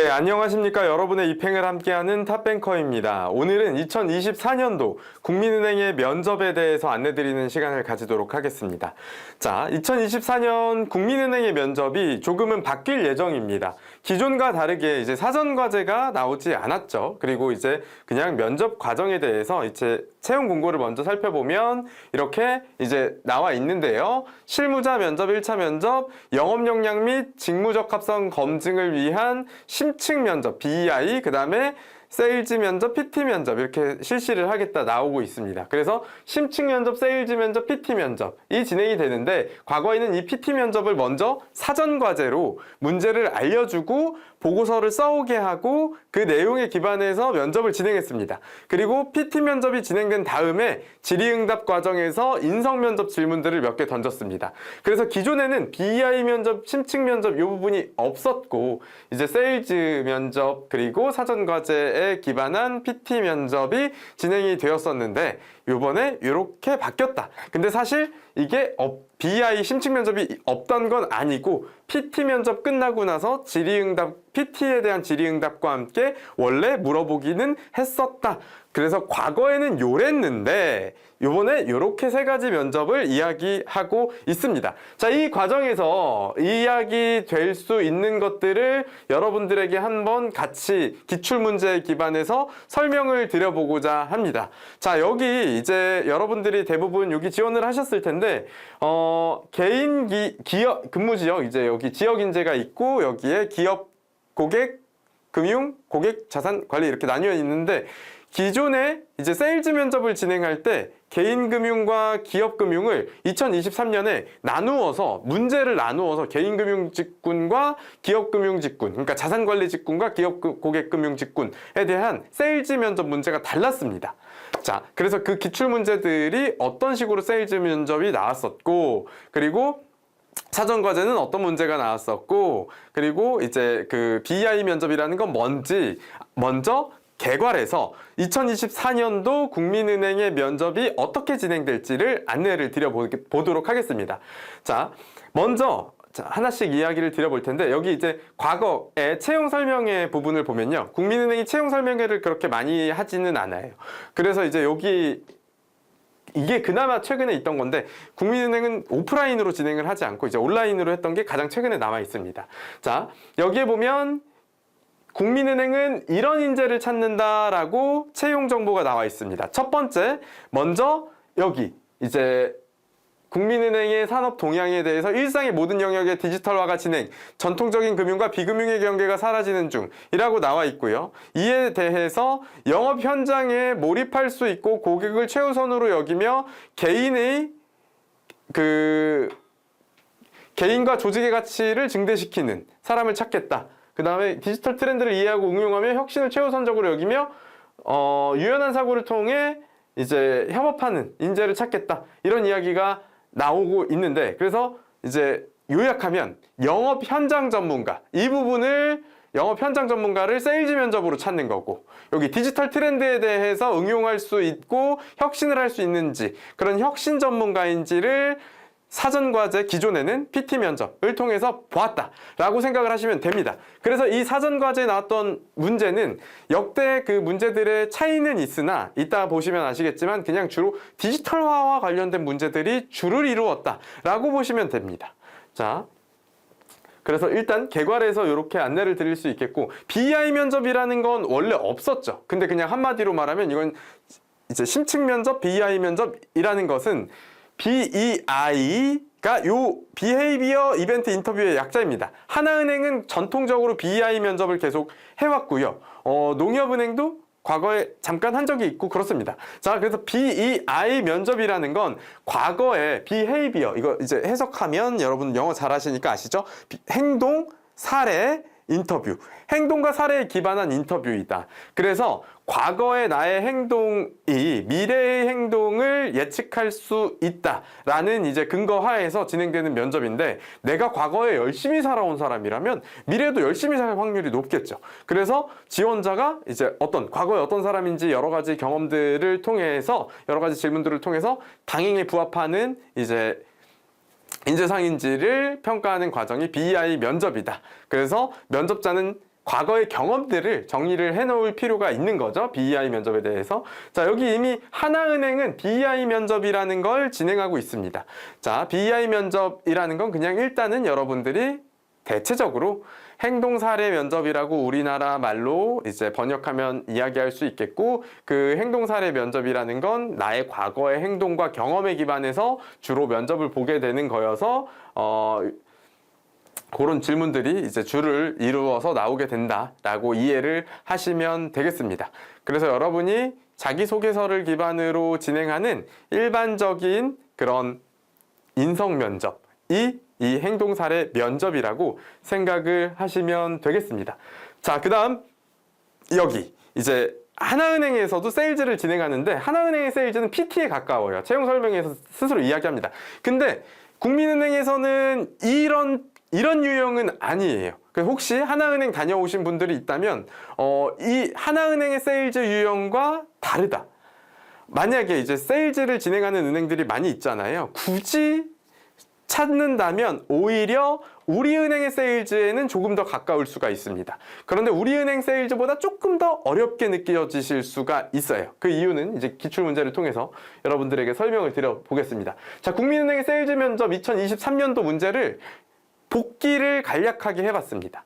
네, 안녕하십니까. 여러분의 입행을 함께하는 탑뱅커입니다. 오늘은 2024년도 국민은행의 면접에 대해서 안내드리는 시간을 가지도록 하겠습니다. 자, 2024년 국민은행의 면접이 조금은 바뀔 예정입니다. 기존과 다르게 이제 사전과제가 나오지 않았죠. 그리고 이제 그냥 면접 과정에 대해서 이제 채용 공고를 먼저 살펴보면 이렇게 이제 나와 있는데요. 실무자 면접 1차 면접, 영업 역량 및 직무 적합성 검증을 위한 심층 면접, BEI, 그 다음에 세일즈 면접, PT 면접 이렇게 실시를 하겠다 나오고 있습니다. 그래서 심층 면접, 세일즈 면접, PT 면접이 진행이 되는데 과거에는 이 PT 면접을 먼저 사전 과제로 문제를 알려주고 보고서를 써오게 하고 그 내용에 기반해서 면접을 진행했습니다. 그리고 PT 면접이 진행된 다음에 질의응답 과정에서 인성 면접 질문들을 몇 개 던졌습니다. 그래서 기존에는 BEI 면접, 심층 면접 이 부분이 없었고 이제 세일즈 면접 그리고 사전 과제에 기반한 PT 면접이 진행이 되었었는데 요번에 이렇게 바뀌었다. 근데 사실 이게 BEI 심층 면접이 없던 건 아니고 PT 면접 끝나고 나서 PT에 대한 질의응답과 함께 원래 물어보기는 했었다. 그래서 과거에는 요랬는데 요번에 이렇게 세 가지 면접을 이야기하고 있습니다. 자, 이 과정에서 이야기 될 수 있는 것들을 여러분들에게 한번 같이 기출문제에 기반해서 설명을 드려보고자 합니다. 자, 여기 이제 여러분들이 대부분 여기 지원을 하셨을 텐데 개인 기업 근무지역 이제 여기 지역 인재가 있고 여기에 기업 고객 금융 고객 자산 관리 이렇게 나뉘어 있는데 기존에 이제 세일즈 면접을 진행할 때 개인금융과 기업금융을 2023년에 문제를 나누어서 개인금융직군과 기업금융직군, 그러니까 자산관리직군과 기업고객금융직군에 대한 세일즈 면접 문제가 달랐습니다. 자, 그래서 그 기출문제들이 어떤 식으로 세일즈 면접이 나왔었고, 그리고 사전과제는 어떤 문제가 나왔었고, 그리고 이제 그 BEI 면접이라는 건 뭔지 먼저 개괄해서 2024년도 국민은행의 면접이 어떻게 진행될지를 안내를 드려보도록 하겠습니다. 자, 먼저 하나씩 이야기를 드려볼 텐데 여기 이제 과거의 채용 설명회 부분을 보면요. 국민은행이 채용 설명회를 그렇게 많이 하지는 않아요. 그래서 이제 여기 이게 그나마 최근에 있던 건데 국민은행은 오프라인으로 진행을 하지 않고 이제 온라인으로 했던 게 가장 최근에 남아 있습니다. 자, 여기에 보면 국민은행은 이런 인재를 찾는다라고 채용 정보가 나와 있습니다. 첫 번째, 먼저 여기 이제 국민은행의 산업 동향에 대해서 일상의 모든 영역의 디지털화가 진행, 전통적인 금융과 비금융의 경계가 사라지는 중이라고 나와 있고요. 이에 대해서 영업 현장에 몰입할 수 있고 고객을 최우선으로 여기며 개인과 조직의 가치를 증대시키는 사람을 찾겠다. 그 다음에 디지털 트렌드를 이해하고 응용하며 혁신을 최우선적으로 여기며 유연한 사고를 통해 이제 협업하는 인재를 찾겠다. 이런 이야기가 나오고 있는데 그래서 이제 요약하면 영업 현장 전문가 이 부분을 영업 현장 전문가를 세일즈 면접으로 찾는 거고 여기 디지털 트렌드에 대해서 응용할 수 있고 혁신을 할 수 있는지 그런 혁신 전문가인지를 사전과제 기존에는 PT 면접을 통해서 보았다라고 생각을 하시면 됩니다. 그래서 이 사전과제에 나왔던 문제는 역대 그 문제들의 차이는 있으나 이따 보시면 아시겠지만 그냥 주로 디지털화와 관련된 문제들이 주를 이루었다라고 보시면 됩니다. 자, 그래서 일단 개괄해서 이렇게 안내를 드릴 수 있겠고 BEI 면접이라는 건 원래 없었죠. 근데 그냥 한마디로 말하면 이건 이제 심층 면접, BEI 면접이라는 것은 BEI가 요 비헤이비어 이벤트 인터뷰의 약자입니다. 하나은행은 전통적으로 BEI 면접을 계속 해왔고요. 농협은행도 과거에 잠깐 한 적이 있고 그렇습니다. 자, 그래서 BEI 면접이라는 건 과거에 비헤이비어 이거 이제 해석하면 여러분 영어 잘하시니까 아시죠? 행동, 사례, 인터뷰. 행동과 사례에 기반한 인터뷰이다. 그래서 과거의 나의 행동이 미래의 행동을 예측할 수 있다라는 이제 근거하에서 진행되는 면접인데 내가 과거에 열심히 살아온 사람이라면 미래에도 열심히 살 확률이 높겠죠. 그래서 지원자가 이제 과거에 어떤 사람인지 여러 가지 경험들을 통해서 여러 가지 질문들을 통해서 당행에 부합하는 이제 인재상인지를 평가하는 과정이 BEI 면접이다. 그래서 면접자는 과거의 경험들을 정리를 해놓을 필요가 있는 거죠. BEI 면접에 대해서. 자, 여기 이미 하나은행은 BEI 면접이라는 걸 진행하고 있습니다. 자, BEI 면접이라는 건 그냥 일단은 여러분들이 대체적으로 행동사례 면접이라고 우리나라 말로 이제 번역하면 이야기할 수 있겠고, 그 행동사례 면접이라는 건 나의 과거의 행동과 경험에 기반해서 주로 면접을 보게 되는 거여서 그런 질문들이 이제 줄을 이루어서 나오게 된다라고 이해를 하시면 되겠습니다. 그래서 여러분이 자기소개서를 기반으로 진행하는 일반적인 그런 인성 면접이 이 행동사례 면접이라고 생각을 하시면 되겠습니다. 자, 그 다음 여기 이제 하나은행에서도 세일즈를 진행하는데, 하나은행의 세일즈는 PT에 가까워요. 채용 설명에서 스스로 이야기합니다. 근데 국민은행에서는 이런 유형은 아니에요. 혹시 하나은행 다녀오신 분들이 있다면 이 하나은행의 세일즈 유형과 다르다. 만약에 이제 세일즈를 진행하는 은행들이 많이 있잖아요. 굳이 찾는다면 오히려 우리은행의 세일즈에는 조금 더 가까울 수가 있습니다. 그런데 우리은행 세일즈보다 조금 더 어렵게 느껴지실 수가 있어요. 그 이유는 이제 기출문제를 통해서 여러분들에게 설명을 드려보겠습니다. 자, 국민은행의 세일즈 면접 2023년도 문제를 복기를 간략하게 해봤습니다.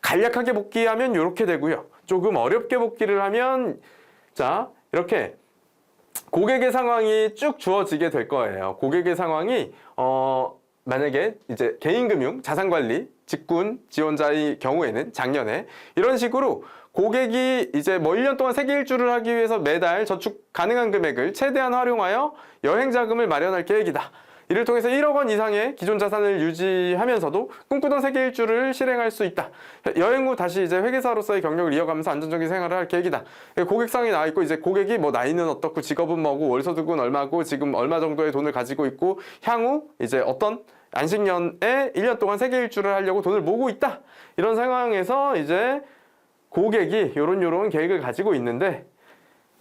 간략하게 복기하면 이렇게 되고요. 조금 어렵게 복기를 하면 자, 이렇게 고객의 상황이 쭉 주어지게 될 거예요. 고객의 상황이 만약에 이제 개인금융, 자산관리, 직군 지원자의 경우에는 작년에 이런 식으로 고객이 이제 뭐 1년 동안 세계 일주를 하기 위해서 매달 저축 가능한 금액을 최대한 활용하여 여행자금을 마련할 계획이다. 이를 통해서 1억 원 이상의 기존 자산을 유지하면서도 꿈꾸던 세계 일주를 실행할 수 있다. 여행 후 다시 이제 회계사로서의 경력을 이어가면서 안정적인 생활을 할 계획이다. 고객상이 나와 있고 이제 고객이 뭐 나이는 어떻고 직업은 뭐고 월소득은 얼마고 지금 얼마 정도의 돈을 가지고 있고 향후 이제 어떤 안식년에 1년 동안 세계 일주를 하려고 돈을 모으고 있다. 이런 상황에서 이제 고객이 요런 계획을 가지고 있는데,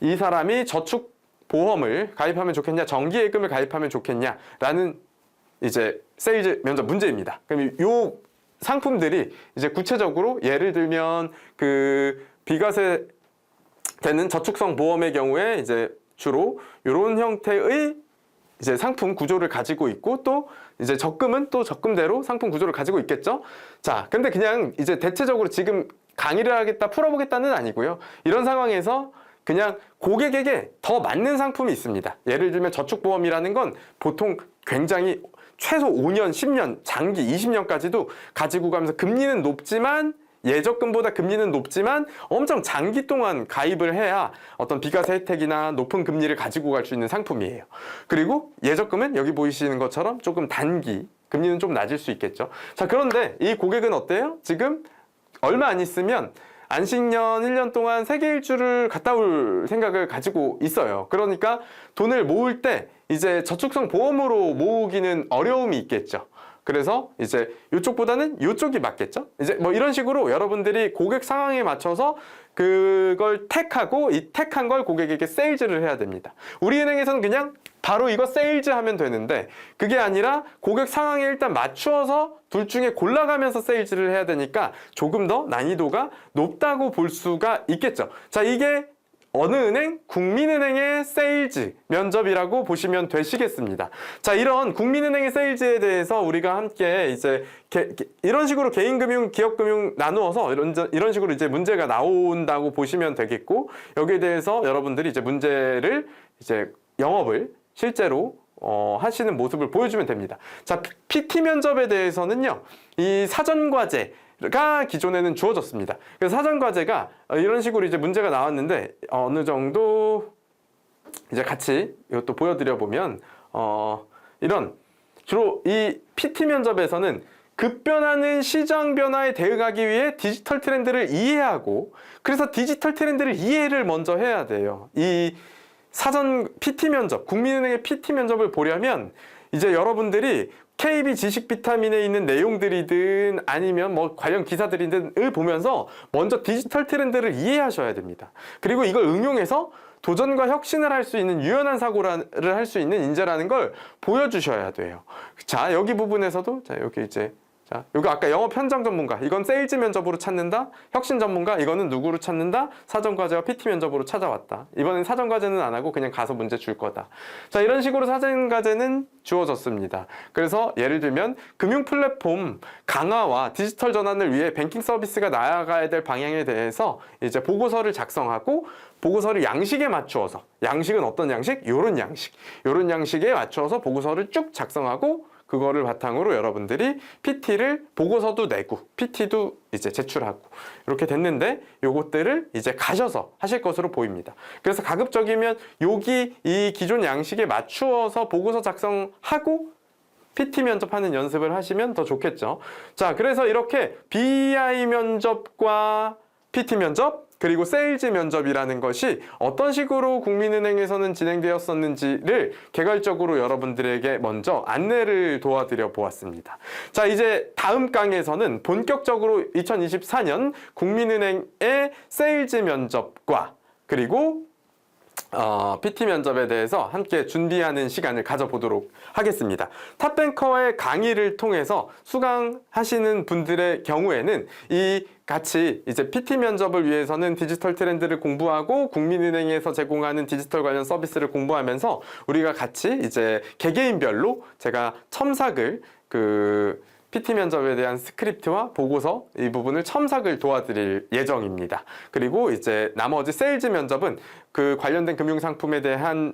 이 사람이 저축 보험을 가입하면 좋겠냐, 정기예금을 가입하면 좋겠냐라는 이제 세일즈 면접 문제입니다. 그럼 요 상품들이 이제 구체적으로 예를 들면 그 비과세 되는 저축성 보험의 경우에 이제 주로 이런 형태의 이제 상품 구조를 가지고 있고, 또 이제 적금은 또 적금대로 상품 구조를 가지고 있겠죠. 자, 근데 그냥 이제 대체적으로 지금 강의를 하겠다, 풀어보겠다는 아니고요. 이런 상황에서 그냥 고객에게 더 맞는 상품이 있습니다. 예를 들면 저축보험이라는 건 보통 굉장히 최소 5년, 10년, 장기 20년까지도 가지고 가면서 금리는 높지만, 예적금보다 금리는 높지만 엄청 장기 동안 가입을 해야 어떤 비과세 혜택이나 높은 금리를 가지고 갈 수 있는 상품이에요. 그리고 예적금은 여기 보이시는 것처럼 조금 단기, 금리는 좀 낮을 수 있겠죠. 자, 그런데 이 고객은 어때요? 지금 얼마 안 있으면 안식년 1년 동안 세계 일주를 갔다 올 생각을 가지고 있어요. 그러니까 돈을 모을 때 이제 저축성 보험으로 모으기는 어려움이 있겠죠. 그래서 이제 이쪽보다는 이쪽이 맞겠죠. 이제 뭐 이런 식으로 여러분들이 고객 상황에 맞춰서 그걸 택하고, 이 택한 걸 고객에게 세일즈를 해야 됩니다. 우리은행에서는 그냥 바로 이거 세일즈 하면 되는데, 그게 아니라 고객 상황에 일단 맞추어서 둘 중에 골라가면서 세일즈를 해야 되니까 조금 더 난이도가 높다고 볼 수가 있겠죠. 자, 이게 어느 은행? 국민은행의 세일즈 면접이라고 보시면 되시겠습니다. 자, 이런 국민은행의 세일즈에 대해서 우리가 함께 이제 이런 식으로 개인금융, 기업금융 나누어서 이런 식으로 이제 문제가 나온다고 보시면 되겠고, 여기에 대해서 여러분들이 이제 문제를 이제 영업을 실제로 하시는 모습을 보여주면 됩니다. 자, PT 면접에 대해서는요, 이 사전과제 가 기존에는 주어졌습니다. 그래서 사전과제가 이런 식으로 이제 문제가 나왔는데, 어느 정도 이제 같이 이것도 보여드려 보면 이런 주로 이 PT 면접에서는 급변하는 시장 변화에 대응하기 위해 디지털 트렌드를 이해하고, 그래서 디지털 트렌드를 이해를 먼저 해야 돼요. 이 사전 PT 면접, 국민은행의 PT 면접을 보려면 이제 여러분들이 KB 지식 비타민에 있는 내용들이든 아니면 뭐 관련 기사들이든을 보면서 먼저 디지털 트렌드를 이해하셔야 됩니다. 그리고 이걸 응용해서 도전과 혁신을 할 수 있는 유연한 사고를 할 수 있는 인재라는 걸 보여주셔야 돼요. 자, 여기 부분에서도 자, 여기 이제 자, 이거 아까 영업 현장 전문가, 이건 세일즈 면접으로 찾는다. 혁신 전문가, 이거는 누구로 찾는다. 사전과제와 PT 면접으로 찾아왔다. 이번엔 사전과제는 안 하고 그냥 가서 문제 줄 거다. 자, 이런 식으로 사전과제는 주어졌습니다. 그래서 예를 들면 금융 플랫폼 강화와 디지털 전환을 위해 뱅킹 서비스가 나아가야 될 방향에 대해서 이제 보고서를 작성하고 보고서를 양식에 맞추어서, 양식은 어떤 양식? 요런 양식에 맞추어서 보고서를 쭉 작성하고 그거를 바탕으로 여러분들이 PT를 보고서도 내고 PT도 이제 제출하고 이렇게 됐는데 요것들을 이제 가셔서 하실 것으로 보입니다. 그래서 가급적이면 여기 이 기존 양식에 맞추어서 보고서 작성하고 PT 면접하는 연습을 하시면 더 좋겠죠. 자, 그래서 이렇게 BI 면접과 PT 면접 그리고 세일즈 면접이라는 것이 어떤 식으로 국민은행에서는 진행되었었는지를 개괄적으로 여러분들에게 먼저 안내를 도와드려 보았습니다. 자, 이제 다음 강에서는 본격적으로 2024년 국민은행의 세일즈 면접과 그리고 PT 면접에 대해서 함께 준비하는 시간을 가져보도록 하겠습니다. 탑뱅커의 강의를 통해서 수강하시는 분들의 경우에는 이 같이 이제 PT 면접을 위해서는 디지털 트렌드를 공부하고 국민은행에서 제공하는 디지털 관련 서비스를 공부하면서 우리가 같이 이제 개개인별로 제가 첨삭을 PT 면접에 대한 스크립트와 보고서 이 부분을 첨삭을 도와드릴 예정입니다. 그리고 이제 나머지 세일즈 면접은 그 관련된 금융상품에 대한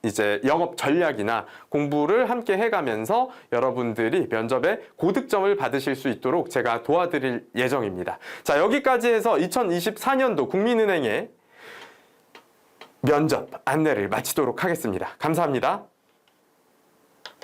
이제 영업 전략이나 공부를 함께 해가면서 여러분들이 면접에 고득점을 받으실 수 있도록 제가 도와드릴 예정입니다. 자, 여기까지 해서 2024년도 국민은행의 면접 안내를 마치도록 하겠습니다. 감사합니다.